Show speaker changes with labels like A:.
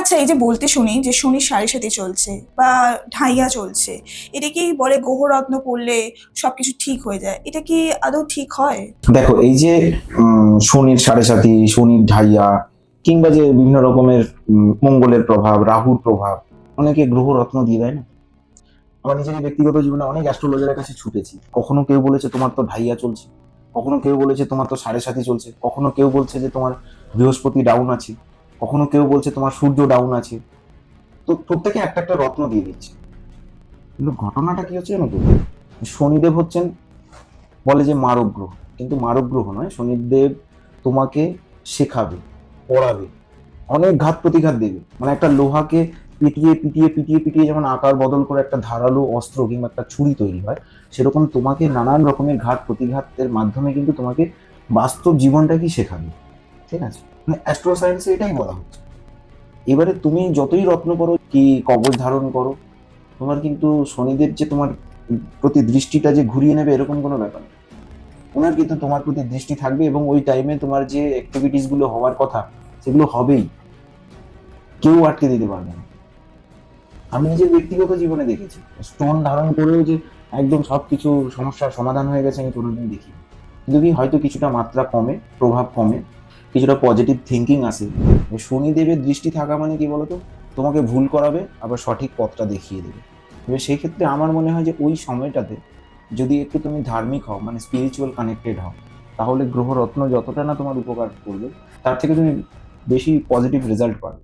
A: আচ্ছা, এই যে বলতে শুনি যে শনির সাড়ে সাথী চলছে বা ঢাইয়া চলছে, এটা কি বলে গ্রহরত্ন পড়লে সবকিছু ঠিক হয়ে যায়? এটা কি আদৌ ঠিক হয়?
B: দেখো, এই যে শনির সাড়ে সাথী, শনির ঢাইয়া, কিংবা যে বিভিন্ন রকমের মঙ্গলের প্রভাব, রাহুর প্রভাব, অনেকে গ্রহ রত্ন দিয়ে দেয় না। আমার নিজের ব্যক্তিগত জীবনে অনেক অ্যাস্ট্রোলজারের কাছে ছুটেছি। কখনো কেউ বলেছে তোমার তো ঢাইয়া চলছে, কখনো কেউ বলেছে তোমার তো সাড়ে সাথী চলছে, কখনো কেউ বলছে যে তোমার বৃহস্পতি ডাউন আছে, কখনো কেউ বলছে তোমার সূর্য ডাউন আছে। তো প্রত্যেকে একটা একটা রত্ন দিয়ে দিচ্ছে। কিন্তু ঘটনাটা কি হচ্ছে জানো তো, শনিদেব হচ্ছেন, বলে যে মারক গ্রহ, কিন্তু মারক গ্রহ নয়। শনিদেব তোমাকে শেখাবে, পড়াবে, অনেক ঘাত প্রতিঘাত দেবে। মানে একটা লোহাকে পিটিয়ে পিটিয়ে পিটিয়ে পিটিয়ে যেমন আকার বদল করে একটা ধারালো অস্ত্র কিংবা একটা ছুরি তৈরি হয়, সেরকম তোমাকে নানান রকমের ঘাত প্রতিঘাতের মাধ্যমে কিন্তু তোমাকে বাস্তব জীবনটা কি শেখাবে। ঠিক আছে, মানে অ্যাস্ট্রো সায়েন্সে এটাই বলা হচ্ছে। এবারে তুমি যতই রত্ন করো কি কবচ ধারণ করো, তোমার কিন্তু শনিদেব যে তোমার প্রতি দৃষ্টিটা যে ঘুরিয়ে নেবে এরকম কোনো ব্যাপার নেই। ওনার কিন্তু তোমার প্রতি দৃষ্টি থাকবে এবং ওই টাইমে তোমার যে অ্যাক্টিভিটিস গুলো হওয়ার কথা সেগুলো হবেই, কেউ আটকে দিতে পারবে না। আমি নিজের ব্যক্তিগত জীবনে দেখেছি, স্টোন ধারণ করেও যে একদম সবকিছু সমস্যার সমাধান হয়ে গেছে আমি কোনোদিন দেখিনি। কিন্তু কি হয়তো কিছুটা মাত্রা কমে, প্রভাব কমে, কিছুটা পজিটিভ থিঙ্কিং আসে। শনিদেবের দৃষ্টি থাকা মানে কি বলতো, তোমাকে ভুল করাবে আবার সঠিক পথটা দেখিয়ে দেবে। এবার সেই ক্ষেত্রে আমার মনে হয় যে ওই সময়টাতে যদি একটু তুমি ধার্মিক হও, মানে স্পিরিচুয়াল কানেক্টেড হও, তাহলে গ্রহরত্ন যতটা না তোমার উপকার করবে, তার থেকে তুমি বেশি পজিটিভ রেজাল্ট পাবে।